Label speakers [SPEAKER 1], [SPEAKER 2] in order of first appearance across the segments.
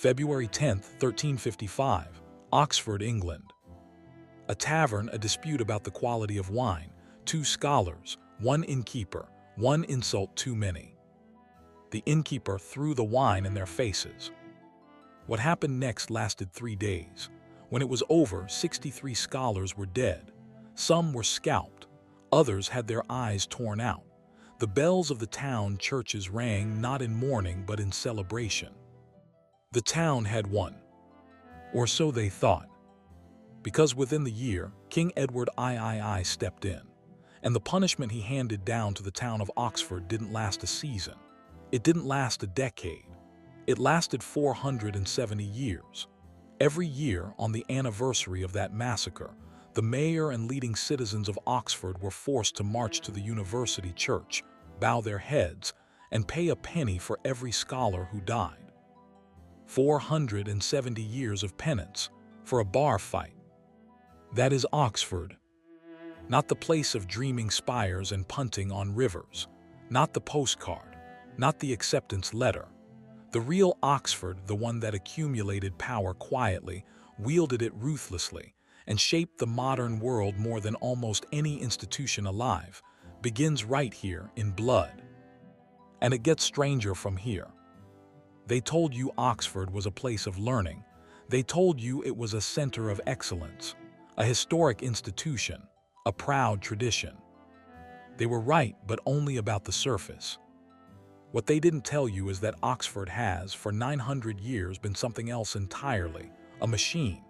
[SPEAKER 1] February 10, 1355, Oxford, England. A tavern, a dispute about the quality of wine, two scholars, one innkeeper, one insult too many. The innkeeper threw the wine in their faces. What happened next lasted 3 days. When it was over, 63 scholars were dead. Some were scalped, others had their eyes torn out. The bells of the town churches rang not in mourning but in celebration. The town had won, or so they thought, because within the year, King Edward III stepped in, and the punishment he handed down to the town of Oxford didn't last a season. It didn't last a decade. It lasted 470 years. Every year, on the anniversary of that massacre, the mayor and leading citizens of Oxford were forced to march to the university church, bow their heads, and pay a penny for every scholar who died. 470 years of penance for a bar fight. That is Oxford. Not the place of dreaming spires and punting on rivers. Not the postcard. Not the acceptance letter. The real Oxford, the one that accumulated power quietly, wielded it ruthlessly, and shaped the modern world more than almost any institution alive, begins right here in blood. And it gets stranger from here. They told you Oxford was a place of learning. They told you it was a center of excellence, a historic institution, a proud tradition. They were right, but only about the surface. What they didn't tell you is that Oxford has, for 900 years, been something else entirely, a machine.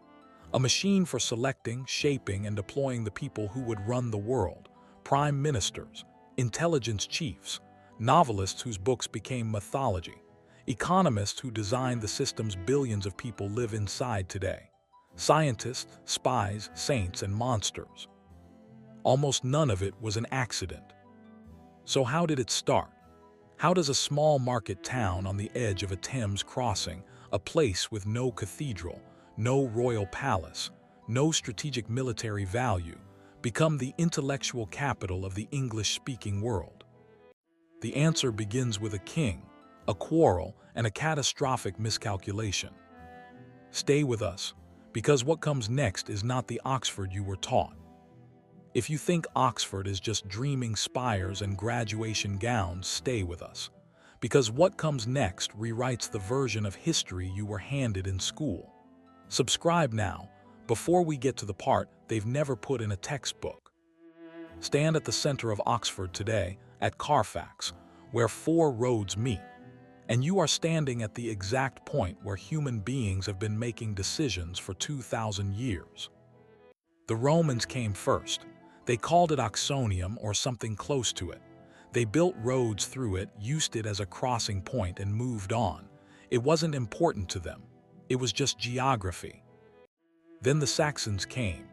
[SPEAKER 1] A machine for selecting, shaping, and deploying the people who would run the world, prime ministers, intelligence chiefs, novelists whose books became mythology, economists who designed the systems billions of people live inside today, scientists, spies, saints, and monsters. Almost none of it was an accident. So how did it start? How does a small market town on the edge of a Thames crossing, a place with no cathedral, no royal palace, no strategic military value, become the intellectual capital of the English-speaking world? The answer begins with a king, a quarrel, and a catastrophic miscalculation. Stay with us, because what comes next is not the Oxford you were taught. If you think Oxford is just dreaming spires and graduation gowns, stay with us, because what comes next rewrites the version of history you were handed in school. Subscribe now, before we get to the part they've never put in a textbook. Stand at the center of Oxford today, at Carfax, where 4 roads meet, and you are standing at the exact point where human beings have been making decisions for 2,000 years. The Romans came first. They called it Oxonium or something close to it. They built roads through it, used it as a crossing point, and moved on. It wasn't important to them. It was just geography. Then the Saxons came.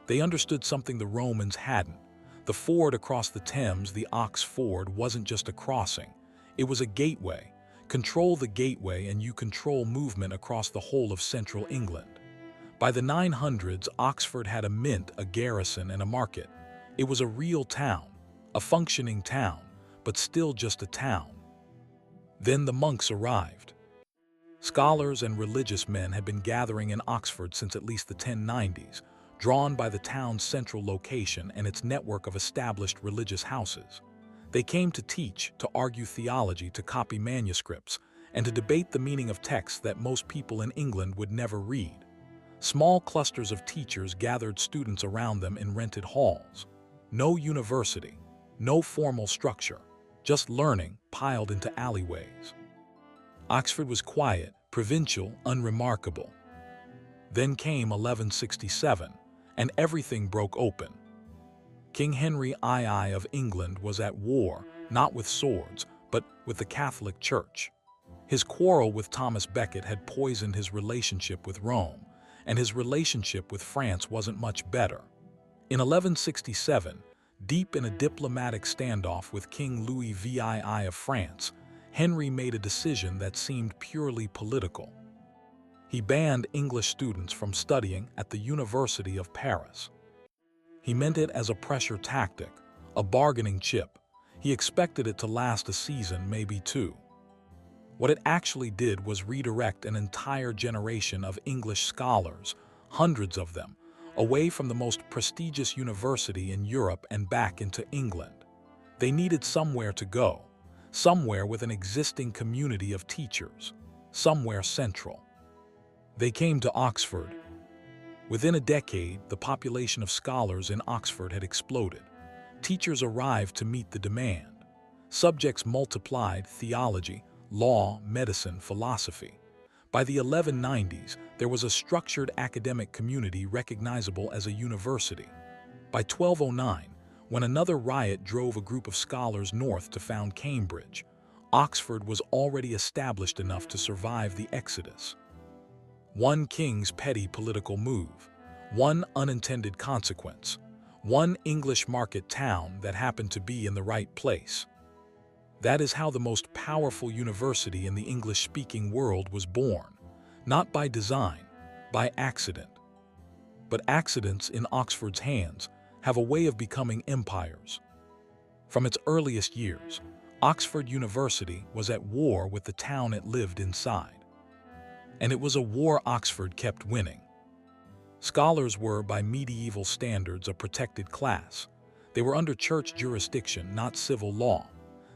[SPEAKER 1] They understood something the Romans hadn't. The ford across the Thames, the Ox Ford, wasn't just a crossing. It was a gateway. Control the gateway and you control movement across the whole of central England. By the 900s, Oxford had a mint, a garrison, and a market. It was a real town, a functioning town, but still just a town. Then the monks arrived. Scholars and religious men had been gathering in Oxford since at least the 1090s, drawn by the town's central location and its network of established religious houses. They came to teach, to argue theology, to copy manuscripts, and to debate the meaning of texts that most people in England would never read. Small clusters of teachers gathered students around them in rented halls. No university, no formal structure, just learning piled into alleyways. Oxford was quiet, provincial, unremarkable. Then came 1167, and everything broke open. King Henry II of England was at war, not with swords, but with the Catholic Church. His quarrel with Thomas Becket had poisoned his relationship with Rome, and his relationship with France wasn't much better. In 1167, deep in a diplomatic standoff with King Louis VII of France, Henry made a decision that seemed purely political. He banned English students from studying at the University of Paris. He meant it as a pressure tactic, a bargaining chip. He expected it to last a season, maybe 2. What it actually did was redirect an entire generation of English scholars, hundreds of them, away from the most prestigious university in Europe and back into England. They needed somewhere to go, somewhere with an existing community of teachers, somewhere central. They came to Oxford. Within a decade, the population of scholars in Oxford had exploded. Teachers arrived to meet the demand. Subjects multiplied: theology, law, medicine, philosophy. By the 1190s, there was a structured academic community recognizable as a university. By 1209, when another riot drove a group of scholars north to found Cambridge, Oxford was already established enough to survive the exodus. One king's petty political move, one unintended consequence, one English market town that happened to be in the right place. That is how the most powerful university in the English-speaking world was born, not by design, by accident. But accidents in Oxford's hands have a way of becoming empires. From its earliest years, Oxford University was at war with the town it lived inside. And it was a war Oxford kept winning. Scholars were, by medieval standards, a protected class. They were under church jurisdiction, not civil law.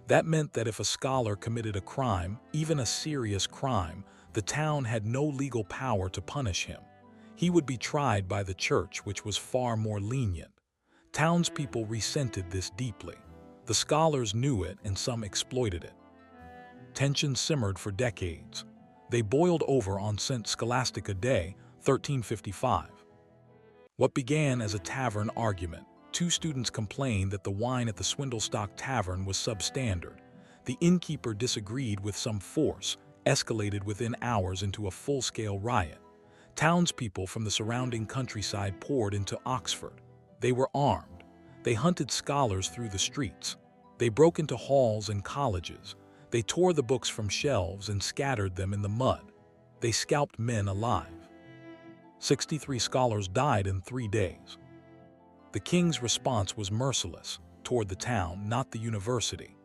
[SPEAKER 1] That meant that if a scholar committed a crime, even a serious crime, the town had no legal power to punish him. He would be tried by the church, which was far more lenient. Townspeople resented this deeply. The scholars knew it, and some exploited it. Tensions simmered for decades. They boiled over on St. Scholastica Day, 1355. What began as a tavern argument, two students complained that the wine at the Swindlestock Tavern was substandard. The innkeeper disagreed with some force, escalated within hours into a full-scale riot. Townspeople from the surrounding countryside poured into Oxford. They were armed. They hunted scholars through the streets. They broke into halls and colleges. They tore the books from shelves and scattered them in the mud. They scalped men alive. 63 scholars died in 3 days. The king's response was merciless toward the town, not the university.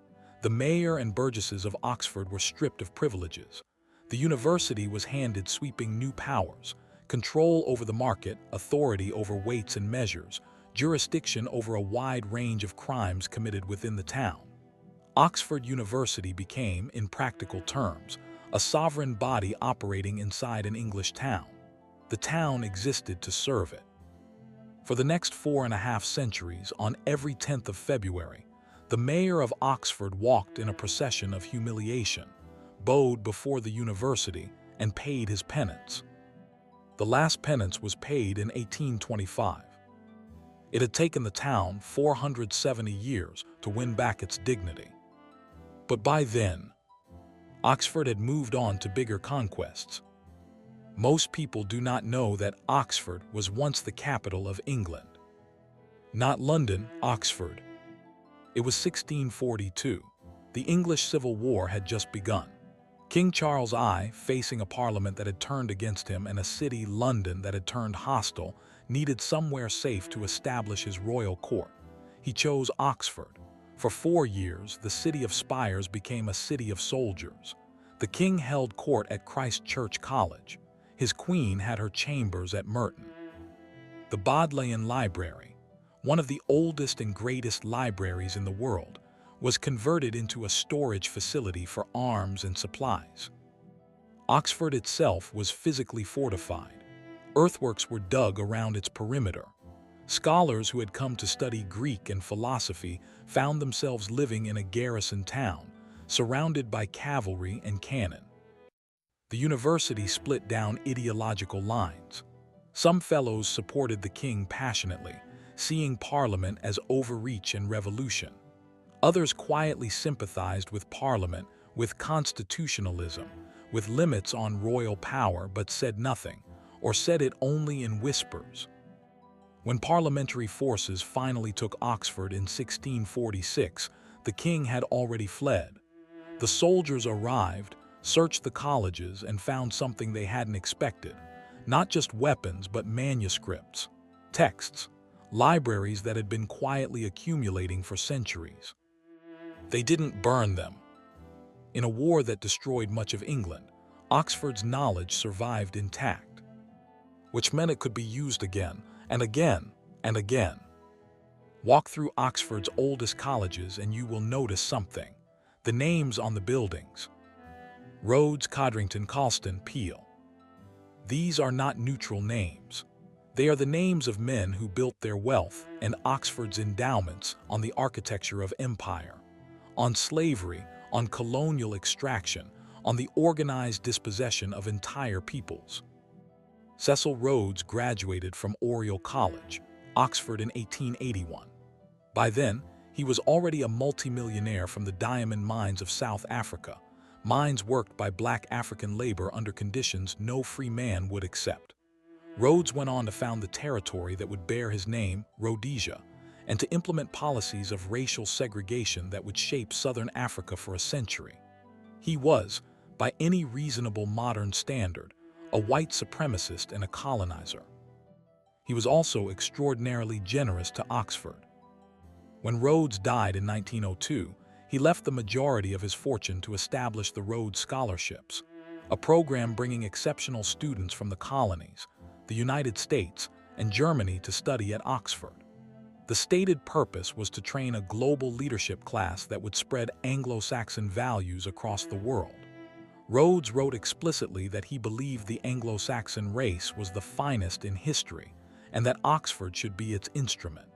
[SPEAKER 1] The mayor and burgesses of Oxford were stripped of privileges. The university was handed sweeping new powers: control over the market, authority over weights and measures, jurisdiction over a wide range of crimes committed within the town. Oxford University became, in practical terms, a sovereign body operating inside an English town. The town existed to serve it. For the next 4.5 centuries, on every 10th of February, the mayor of Oxford walked in a procession of humiliation, bowed before the university, and paid his penance. The last penance was paid in 1825. It had taken the town 470 years to win back its dignity. But by then, Oxford had moved on to bigger conquests. Most people do not know that Oxford was once the capital of England. Not London, Oxford. It was 1642. The English Civil War had just begun. King Charles I, facing a parliament that had turned against him and a city, London, that had turned hostile, needed somewhere safe to establish his royal court. He chose Oxford. For 4 years, the city of spires became a city of soldiers. The king held court at Christ Church College. His queen had her chambers at Merton. The Bodleian Library, one of the oldest and greatest libraries in the world, was converted into a storage facility for arms and supplies. Oxford itself was physically fortified. Earthworks were dug around its perimeter. Scholars who had come to study Greek and philosophy found themselves living in a garrison town, surrounded by cavalry and cannon. The university split down ideological lines. Some fellows supported the king passionately, seeing Parliament as overreach and revolution. Others quietly sympathized with Parliament, with constitutionalism, with limits on royal power, but said nothing, or said it only in whispers. When parliamentary forces finally took Oxford in 1646, the king had already fled. The soldiers arrived, searched the colleges, and found something they hadn't expected. Not just weapons, but manuscripts, texts, libraries that had been quietly accumulating for centuries. They didn't burn them. In a war that destroyed much of England, Oxford's knowledge survived intact, which meant it could be used again and again and again. Walk through Oxford's oldest colleges and you will notice something. The names on the buildings: Rhodes, Codrington, Colston, Peel. These are not neutral names. They are the names of men who built their wealth and Oxford's endowments on the architecture of empire, on slavery, on colonial extraction, on the organized dispossession of entire peoples. Cecil Rhodes graduated from Oriel College, Oxford in 1881. By then, he was already a multimillionaire from the diamond mines of South Africa, mines worked by black African labor under conditions no free man would accept. Rhodes went on to found the territory that would bear his name, Rhodesia, and to implement policies of racial segregation that would shape Southern Africa for a century. He was, by any reasonable modern standard, a white supremacist and a colonizer. He was also extraordinarily generous to Oxford. When Rhodes died in 1902, he left the majority of his fortune to establish the Rhodes Scholarships, a program bringing exceptional students from the colonies, the United States, and Germany to study at Oxford. The stated purpose was to train a global leadership class that would spread Anglo-Saxon values across the world. Rhodes wrote explicitly that he believed the Anglo-Saxon race was the finest in history and that Oxford should be its instrument.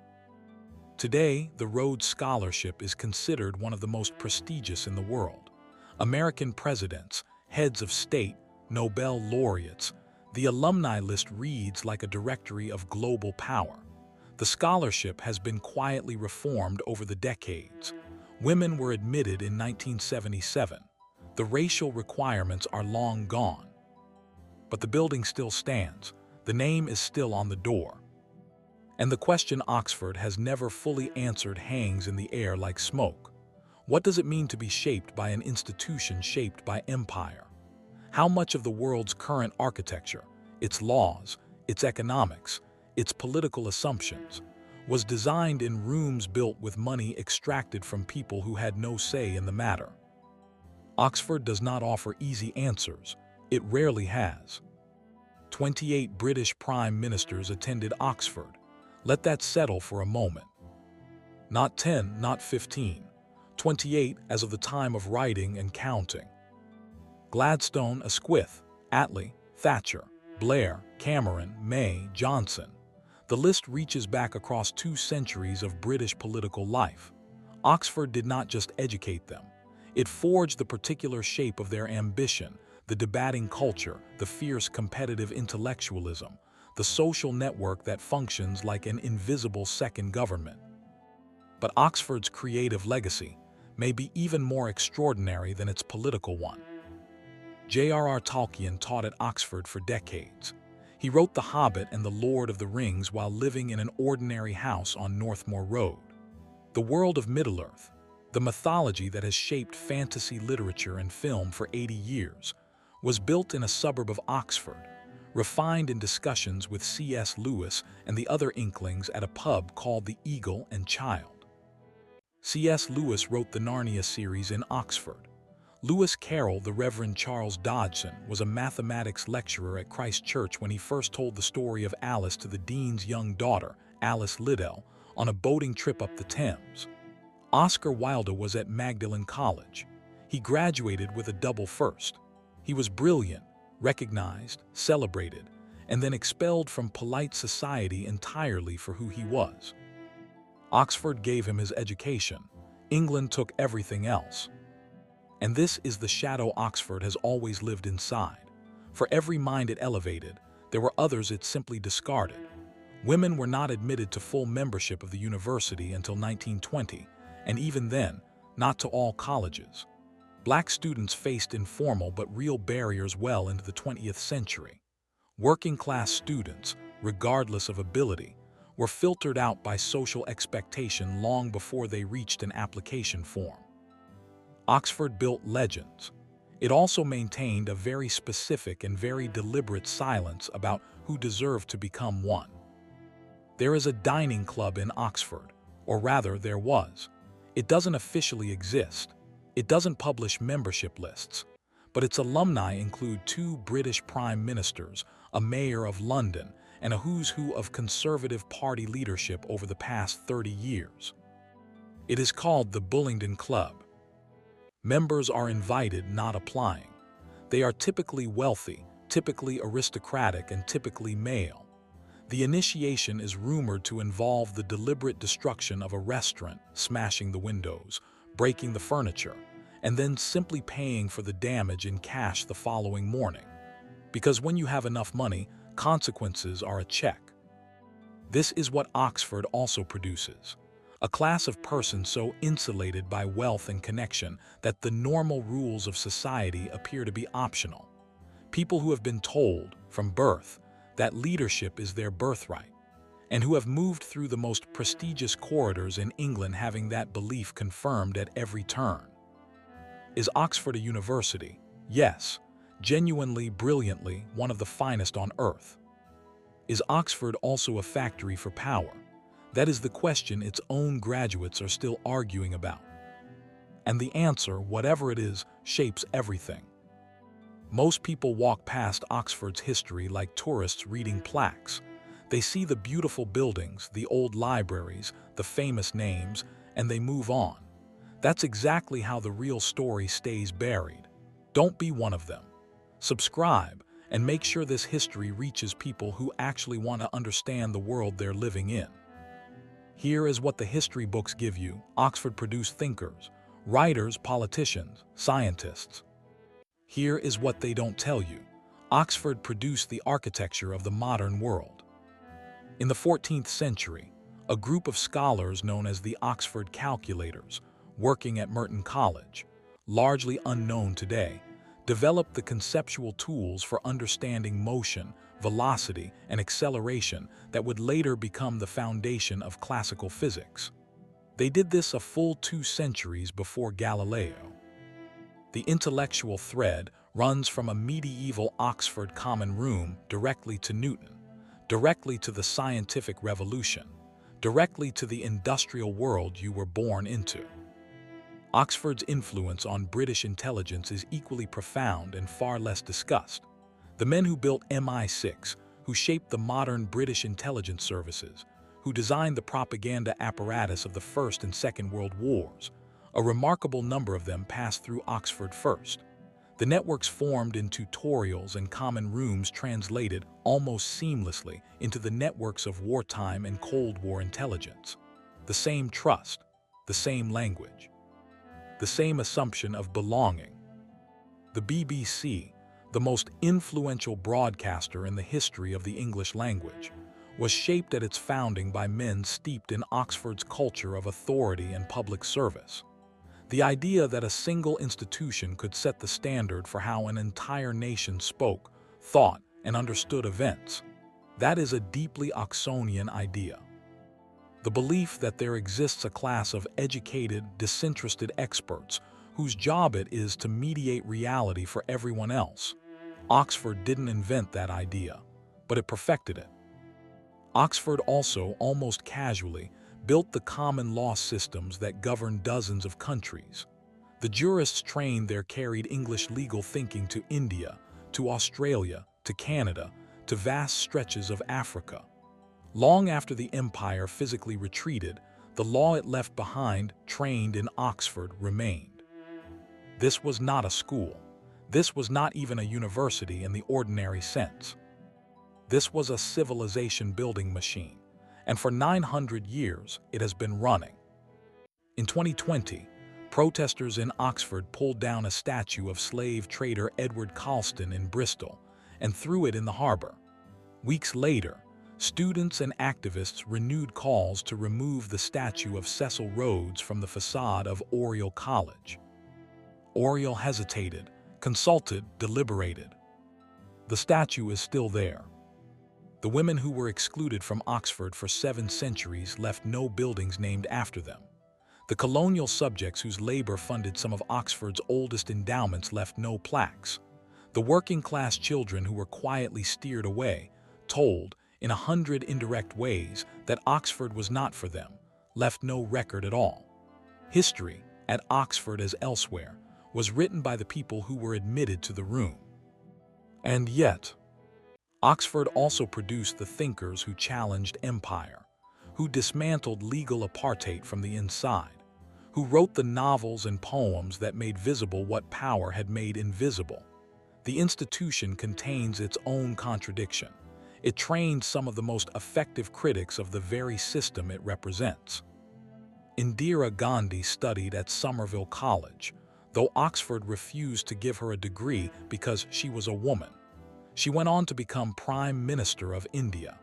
[SPEAKER 1] Today, the Rhodes Scholarship is considered one of the most prestigious in the world. American presidents, heads of state, Nobel laureates, the alumni list reads like a directory of global power. The scholarship has been quietly reformed over the decades. Women were admitted in 1977. The racial requirements are long gone. But the building still stands. The name is still on the door. And the question Oxford has never fully answered hangs in the air like smoke. What does it mean to be shaped by an institution shaped by empire? How much of the world's current architecture, its laws, its economics, its political assumptions, was designed in rooms built with money extracted from people who had no say in the matter? Oxford does not offer easy answers. It rarely has. 28 British prime ministers attended Oxford. Let that settle for a moment. Not 10, not 15. 28 as of the time of writing and counting. Gladstone, Asquith, Attlee, Thatcher, Blair, Cameron, May, Johnson. The list reaches back across 2 centuries of British political life. Oxford did not just educate them. It forged the particular shape of their ambition, the debating culture, the fierce competitive intellectualism, the social network that functions like an invisible second government. But Oxford's creative legacy may be even more extraordinary than its political one. J.R.R. Tolkien taught at Oxford for decades. He wrote The Hobbit and The Lord of the Rings while living in an ordinary house on Northmoor Road. The world of Middle-earth, the mythology that has shaped fantasy literature and film for 80 years, was built in a suburb of Oxford, refined in discussions with C.S. Lewis and the other Inklings at a pub called the Eagle and Child. C.S. Lewis wrote the Narnia series in Oxford. Lewis Carroll, the Reverend Charles Dodgson, was a mathematics lecturer at Christ Church when he first told the story of Alice to the dean's young daughter, Alice Liddell, on a boating trip up the Thames. Oscar Wilde was at Magdalen College. He graduated with a double first. He was brilliant, recognized, celebrated, and then expelled from polite society entirely for who he was. Oxford gave him his education. England took everything else. And this is the shadow Oxford has always lived inside. For every mind it elevated, there were others it simply discarded. Women were not admitted to full membership of the university until 1920, and even then, not to all colleges. Black students faced informal but real barriers well into the 20th century. Working-class students, regardless of ability, were filtered out by social expectation long before they reached an application form. Oxford built legends. It also maintained a very specific and very deliberate silence about who deserved to become one. There is a dining club in Oxford, or rather there was. It doesn't officially exist. It doesn't publish membership lists, but its alumni include 2 British prime ministers, a mayor of London, and a who's who of Conservative Party leadership over the past 30 years. It is called the Bullingdon Club. Members are invited, not applying. They are typically wealthy, typically aristocratic, and typically male. The initiation is rumored to involve the deliberate destruction of a restaurant, smashing the windows, breaking the furniture, and then simply paying for the damage in cash the following morning. Because when you have enough money, consequences are a check. This is what Oxford also produces. A class of persons so insulated by wealth and connection that the normal rules of society appear to be optional. People who have been told, from birth, that leadership is their birthright, and who have moved through the most prestigious corridors in England having that belief confirmed at every turn. Is Oxford a university? Yes, genuinely, brilliantly, one of the finest on earth. Is Oxford also a factory for power? That is the question its own graduates are still arguing about. And the answer, whatever it is, shapes everything. Most people walk past Oxford's history like tourists reading plaques. They see the beautiful buildings, the old libraries, the famous names, and they move on. That's exactly how the real story stays buried. Don't be one of them. Subscribe and make sure this history reaches people who actually want to understand the world they're living in. Here is what the history books give you. Oxford produced thinkers, writers, politicians, scientists. Here is what they don't tell you. Oxford produced the architecture of the modern world. In the 14th century, a group of scholars known as the Oxford Calculators, working at Merton College, largely unknown today, developed the conceptual tools for understanding motion, velocity, and acceleration that would later become the foundation of classical physics. They did this a full 2 centuries before Galileo. The intellectual thread runs from a medieval Oxford common room directly to Newton, directly to the scientific revolution, directly to the industrial world you were born into. Oxford's influence on British intelligence is equally profound and far less discussed. The men who built MI6, who shaped the modern British intelligence services, who designed the propaganda apparatus of the First and Second World Wars, a remarkable number of them passed through Oxford first. The networks formed in tutorials and common rooms translated almost seamlessly into the networks of wartime and Cold War intelligence. The same trust, the same language, the same assumption of belonging. The BBC, the most influential broadcaster in the history of the English language, was shaped at its founding by men steeped in Oxford's culture of authority and public service. The idea that a single institution could set the standard for how an entire nation spoke, thought, and understood events, that is a deeply Oxonian idea. The belief that there exists a class of educated, disinterested experts whose job it is to mediate reality for everyone else. Oxford didn't invent that idea, but it perfected it. Oxford also, almost casually, built the common law systems that govern dozens of countries. The jurists trained there carried English legal thinking to India, to Australia, to Canada, to vast stretches of Africa. Long after the empire physically retreated, the law it left behind, trained in Oxford, remained. This was not a school. This was not even a university in the ordinary sense. This was a civilization-building machine, and for 900 years it has been running. In 2020, protesters in Oxford pulled down a statue of slave trader Edward Colston in Bristol and threw it in the harbor. Weeks later, students and activists renewed calls to remove the statue of Cecil Rhodes from the facade of Oriel College. Oriel hesitated, consulted, deliberated. The statue is still there. The women who were excluded from Oxford for 7 centuries left no buildings named after them. The colonial subjects whose labor funded some of Oxford's oldest endowments left no plaques. The working-class children who were quietly steered away, told, in 100 indirect ways, that Oxford was not for them, left no record at all. History, at Oxford as elsewhere, was written by the people who were admitted to the room. And yet, Oxford also produced the thinkers who challenged empire, who dismantled legal apartheid from the inside, who wrote the novels and poems that made visible what power had made invisible. The institution contains its own contradiction. It trained some of the most effective critics of the very system it represents. Indira Gandhi studied at Somerville College, though Oxford refused to give her a degree because she was a woman. She went on to become Prime Minister of India.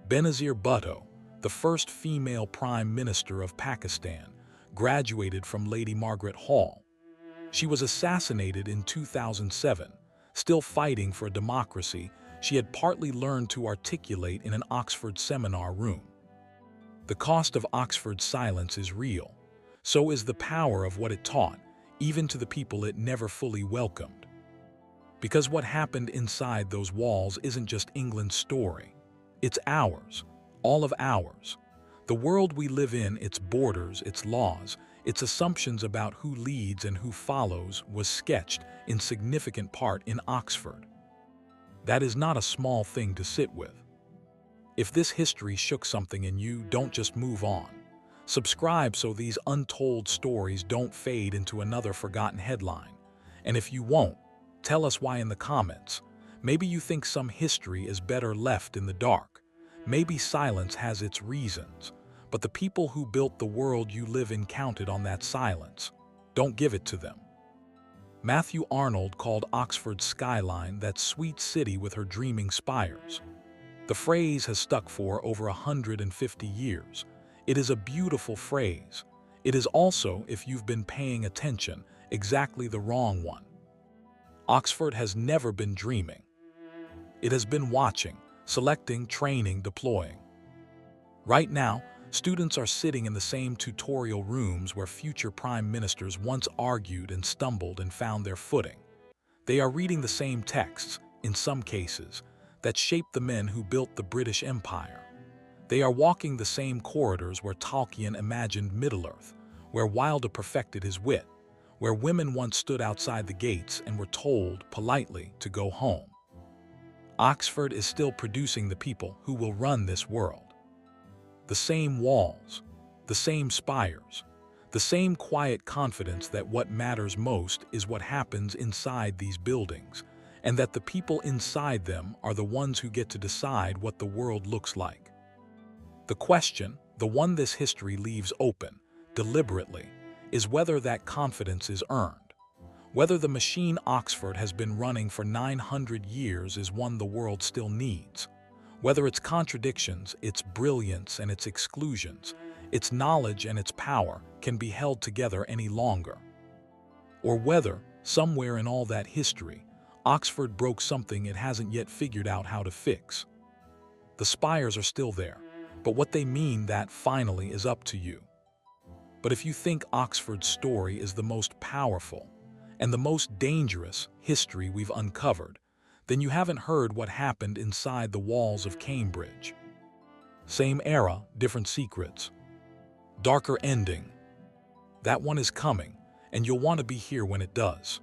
[SPEAKER 1] Benazir Bhutto, the first female Prime Minister of Pakistan, graduated from Lady Margaret Hall. She was assassinated in 2007. Still fighting for democracy, she had partly learned to articulate in an Oxford seminar room. The cost of Oxford's silence is real. So is the power of what it taught, even to the people it never fully welcomed. Because what happened inside those walls isn't just England's story. It's ours, all of ours. The world we live in, its borders, its laws, its assumptions about who leads and who follows was sketched in significant part in Oxford. That is not a small thing to sit with. If this history shook something in you, don't just move on. Subscribe so these untold stories don't fade into another forgotten headline. And if you won't, tell us why in the comments. Maybe you think some history is better left in the dark. Maybe silence has its reasons. But the people who built the world you live in counted on that silence. Don't give it to them. Matthew Arnold called Oxford's skyline that sweet city with her dreaming spires. The phrase has stuck for over 150 years. It is a beautiful phrase. It is also, if you've been paying attention, exactly the wrong one. Oxford has never been dreaming. It has been watching, selecting, training, deploying. Right now, students are sitting in the same tutorial rooms where future prime ministers once argued and stumbled and found their footing. They are reading the same texts, in some cases, that shaped the men who built the British Empire. They are walking the same corridors where Tolkien imagined Middle-earth, where Wilde perfected his wit, where women once stood outside the gates and were told, politely, to go home. Oxford is still producing the people who will run this world. The same walls, the same spires, the same quiet confidence that what matters most is what happens inside these buildings, and that the people inside them are the ones who get to decide what the world looks like. The question, the one this history leaves open, deliberately, is whether that confidence is earned, whether the machine Oxford has been running for 900 years is one the world still needs, whether its contradictions, its brilliance and its exclusions, its knowledge and its power can be held together any longer, or whether, somewhere in all that history, Oxford broke something it hasn't yet figured out how to fix. The spires are still there, but what they mean, that finally is up to you. But if you think Oxford's story is the most powerful and the most dangerous history we've uncovered, then you haven't heard what happened inside the walls of Cambridge. Same era, different secrets. Darker ending. That one is coming, and you'll want to be here when it does.